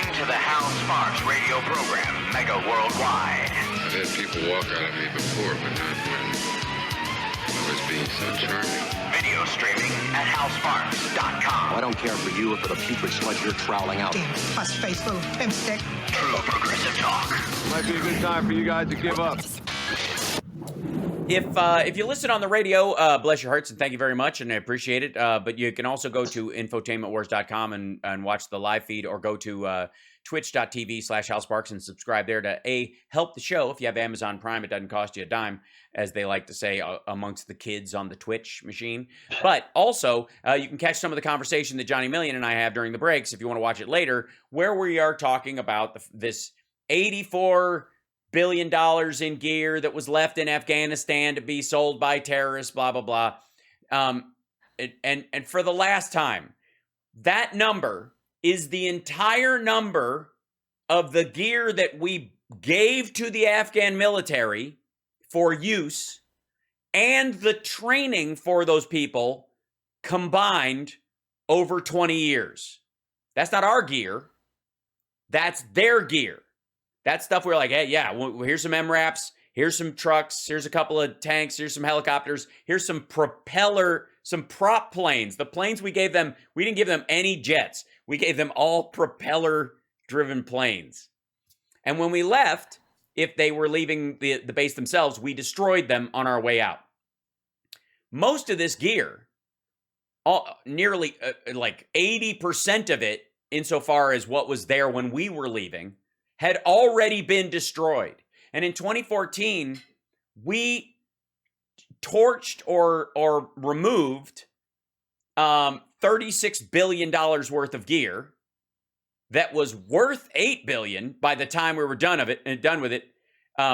listening to the Hal Sparks radio program, mega worldwide. I've had people walk out of me before, but not when I was being so charming. Video streaming at halsparks.com. I don't care for you or for the putrid sludge you're troweling out. Damn fuss-faced little pimpstick. True progressive talk. Might be a good time for you guys to give up. If you listen on the radio, bless your hearts and thank you very much, and I appreciate it. But you can also go to infotainmentwars.com and watch the live feed, or go to twitch.tv/HalSparks and subscribe there to help the show. If you have Amazon Prime, it doesn't cost you a dime, as they like to say amongst the kids on the Twitch machine. But also, you can catch some of the conversation that Johnny Million and I have during the breaks if you want to watch it later, where we are talking about this $84 billion in gear that was left in Afghanistan to be sold by terrorists, blah, blah, blah. And for the last time, that number is the entire number of the gear that we gave to the Afghan military for use and the training for those people combined over 20 years. That's not our gear. That's their gear. That stuff we're like, hey, yeah, well, here's some MRAPs, here's some trucks, here's a couple of tanks, here's some helicopters, here's some prop planes. The planes we gave them, we didn't give them any jets. We gave them all propeller-driven planes. And when we left, if they were leaving the base themselves, we destroyed them on our way out. Most of this gear, nearly like 80% of it, insofar as what was there when we were leaving, had already been destroyed. And in 2014, we torched or removed $36 billion worth of gear that was worth $8 billion by the time we were done with it,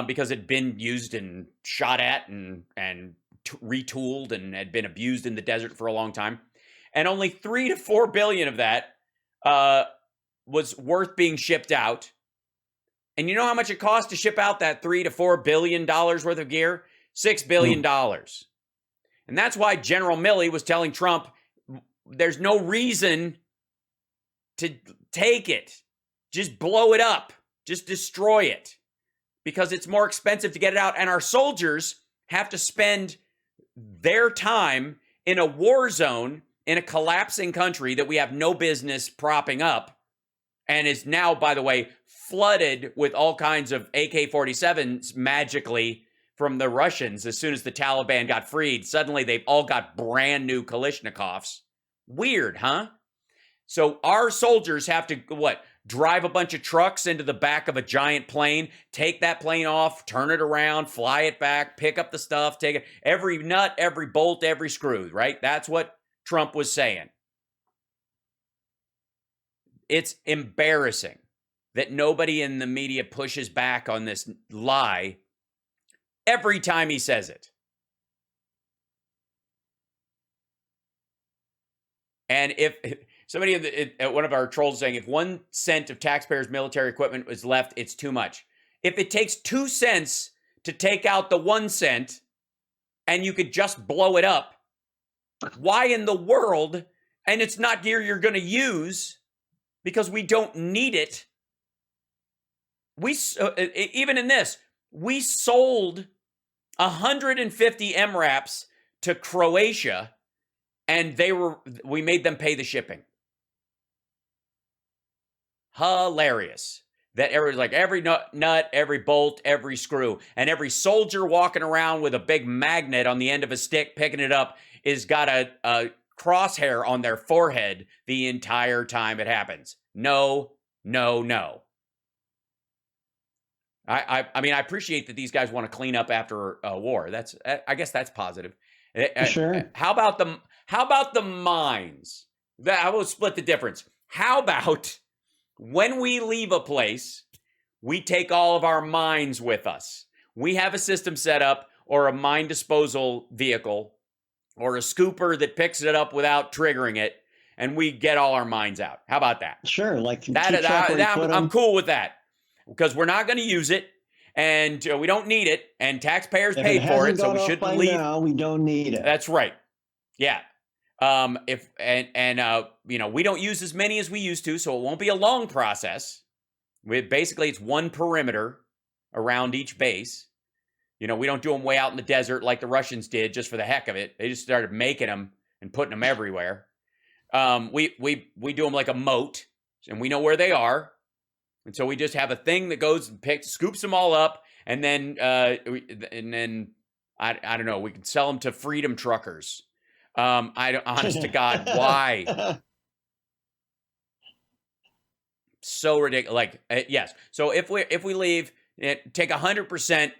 because it had been used and shot at and retooled and had been abused in the desert for a long time. And only 3 to 4 billion of that was worth being shipped out. And you know how much it cost to ship out that $3 to $4 billion worth of gear? $6 billion. And that's why General Milley was telling Trump, there's no reason to take it. Just blow it up. Just destroy it. Because it's more expensive to get it out. And our soldiers have to spend their time in a war zone in a collapsing country that we have no business propping up. And is now, by the way, flooded with all kinds of AK-47s magically from the Russians. As soon as the Taliban got freed, suddenly they've all got brand new Kalashnikovs. Weird, huh? So our soldiers have to, drive a bunch of trucks into the back of a giant plane, take that plane off, turn it around, fly it back, pick up the stuff, take it, every nut, every bolt, every screw, right? That's what Trump was saying. It's embarrassing that nobody in the media pushes back on this lie every time he says it. And if somebody at one of our trolls saying, if 1 cent of taxpayers' military equipment was left, it's too much. If it takes 2 cents to take out the 1 cent and you could just blow it up, why in the world, and it's not gear you're going to use because we don't need it. Even in this, we sold 150 MRAPs to Croatia, and we made them pay the shipping. Hilarious. That every nut, every bolt, every screw, and every soldier walking around with a big magnet on the end of a stick picking it up is got a crosshair on their forehead the entire time it happens. No, no, no. I mean, I appreciate that these guys want to clean up after a war. I guess that's positive. Sure. How about the mines? I will split the difference. How about when we leave a place, we take all of our mines with us? We have a system set up, or a mine disposal vehicle, or a scooper that picks it up without triggering it, and we get all our mines out. How about that? Sure. Like I'm cool with that, because we're not going to use it, and we don't need it, and taxpayers paid for it, so we shouldn't leave. Now, we don't need it. That's right. Yeah. We don't use as many as we used to, so it won't be a long process. Basically, it's one perimeter around each base. You know, we don't do them way out in the desert like the Russians did just for the heck of it. They just started making them and putting them everywhere. We do them like a moat, and we know where they are. And so we just have a thing that goes and scoops them all up, and then I don't know, we can sell them to freedom truckers. Honest to God, why? So ridiculous. Like, yes. So if we leave, take 100%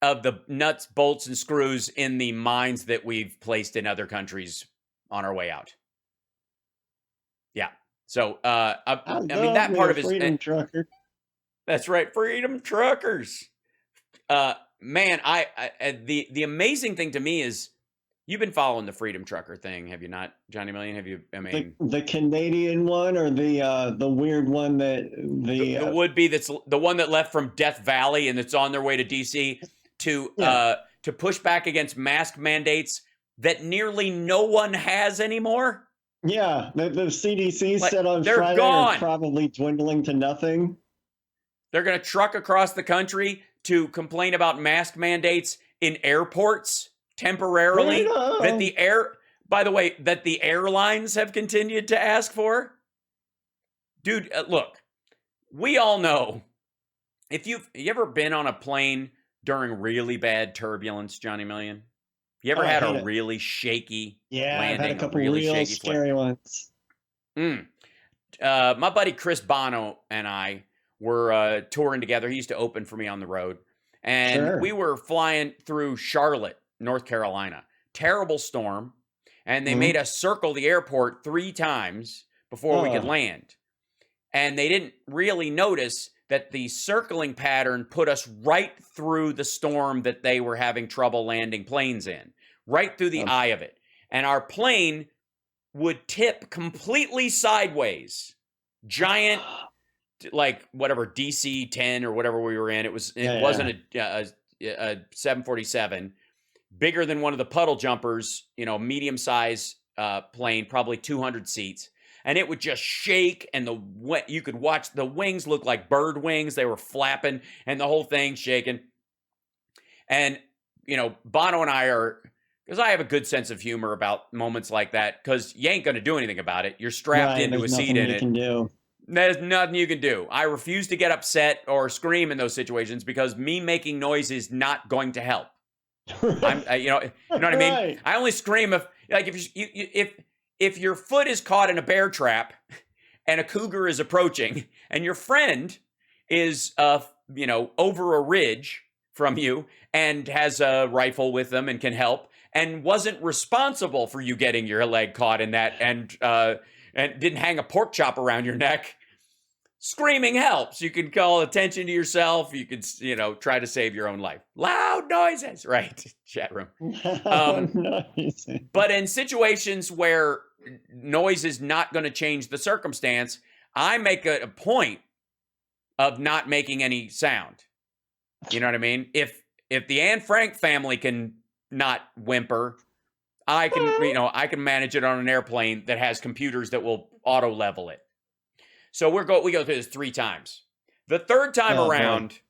of the nuts, bolts, and screws in the mines that we've placed in other countries on our way out. Yeah. So, I mean, that part of it is freedom trucker. That's right, freedom truckers. Man, the amazing thing to me is you've been following the freedom trucker thing, have you not, Johnny Million? Have you? I mean, the Canadian one or the weird one that the would-be that's the one that left from Death Valley and it's on their way to DC to push back against mask mandates that nearly no one has anymore. Yeah, the CDC said on Friday gone. Are probably dwindling to nothing. They're going to truck across the country to complain about mask mandates in airports temporarily. By the way, that the airlines have continued to ask for. Dude, look, we all know if you ever been on a plane during really bad turbulence, Johnny Million? You ever had a really shaky landing? I've had a couple really real scary ones. My buddy Chris Bono and I were touring together. He used to open for me on the road. And we were flying through Charlotte, North Carolina. Terrible storm. And they made us circle the airport 3 times before we could land. And they didn't really notice that the circling pattern put us right through the storm that they were having trouble landing planes in, right through the eye of it. And our plane would tip completely sideways. Giant, like whatever, DC-10 or whatever we were in. It wasn't a 747. Bigger than one of the puddle jumpers, medium-size plane, probably 200 seats. And it would just shake, and you could watch the wings look like bird wings. They were flapping, and the whole thing shaking. And, Bono and I because I have a good sense of humor about moments like that, because you ain't going to do anything about it. You're strapped into a seat in it. There's nothing you can do. I refuse to get upset or scream in those situations because me making noise is not going to help. You know what I mean? I only scream if your foot is caught in a bear trap and a cougar is approaching and your friend is, over a ridge from you and has a rifle with them and can help and wasn't responsible for you getting your leg caught in that and didn't hang a pork chop around your neck, screaming helps. You can call attention to yourself. You can, try to save your own life. Loud noises, right? Chat room. But in situations where noise is not going to change the circumstance, I make a point of not making any sound. You know what I mean? If the Anne Frank family can not whimper, I can manage it on an airplane that has computers that will auto level it. So we go through this 3 times. The 3rd time around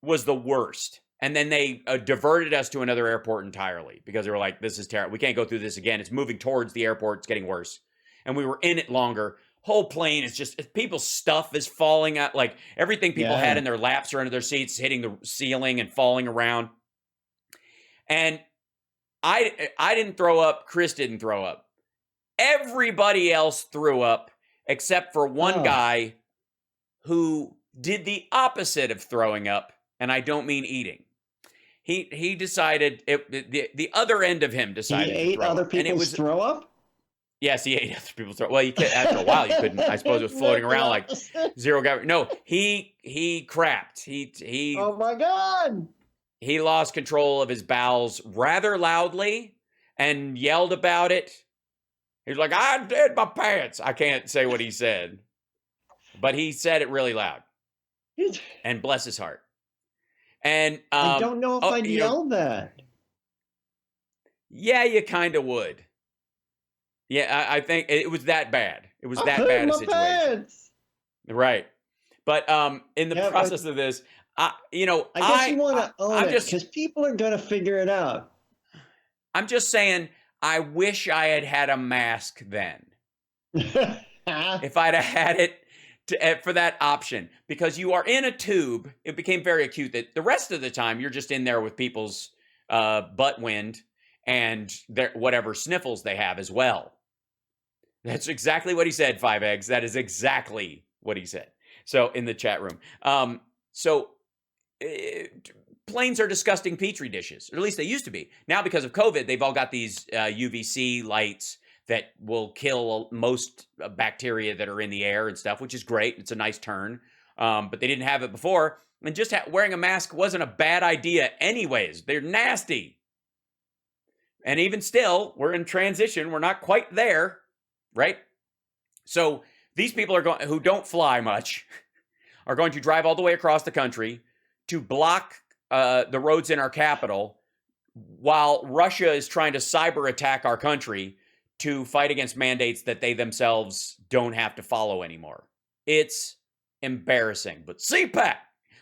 was the worst. And then they diverted us to another airport entirely because they were like, this is terrible. We can't go through this again. It's moving towards the airport. It's getting worse. And we were in it longer. Whole plane is just, people's stuff is falling out. Like everything people had in their laps or under their seats, hitting the ceiling and falling around. And I didn't throw up. Chris didn't throw up. Everybody else threw up except for one guy who did the opposite of throwing up. And I don't mean eating. He decided, the other end of him decided he ate other people's throw up? Yes, he ate other people's throw up. Well, after a while, you couldn't. I suppose it was floating around like zero gravity. No, he crapped. He oh my God. He lost control of his bowels rather loudly and yelled about it. He was like, I did my pants. I can't say what he said, but he said it really loud. And bless his heart. And I don't know if I'd yell that. Yeah, you kind of would. Yeah, I think it was that bad. It was that bad a situation. Pants. Right. But in the process of this, I guess you want to own it because people are going to figure it out. I'm just saying, I wish I had had a mask then. If I'd have had it for that option, because you are in a tube, it became very acute that the rest of the time you're just in there with people's butt wind and their whatever sniffles they have as well. That's exactly what he said, 5 eggs. That is exactly what he said. So in the chat room. Planes are disgusting petri dishes, or at least they used to be. Now, because of COVID, they've all got these UVC lights that will kill most bacteria that are in the air and stuff, which is great. It's a nice turn. But they didn't have it before. And just wearing a mask wasn't a bad idea anyways. They're nasty. And even still, we're in transition. We're not quite there, right? So these people who don't fly much are going to drive all the way across the country to block the roads in our capital while Russia is trying to cyber attack our country to fight against mandates that they themselves don't have to follow anymore. It's embarrassing. But CPAC,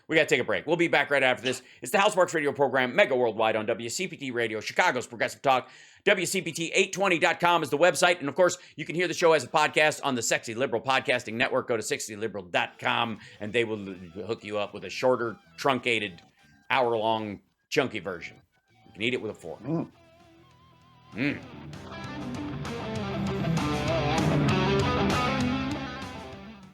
we got to take a break. We'll be back right after this. It's the Housemarks radio program, mega worldwide on WCPT Radio, Chicago's Progressive Talk. WCPT820.com is the website. And of course, you can hear the show as a podcast on the Sexy Liberal Podcasting Network. Go to sexyliberal.com and they will hook you up with a shorter, truncated, hour-long, chunky version. You can eat it with a fork.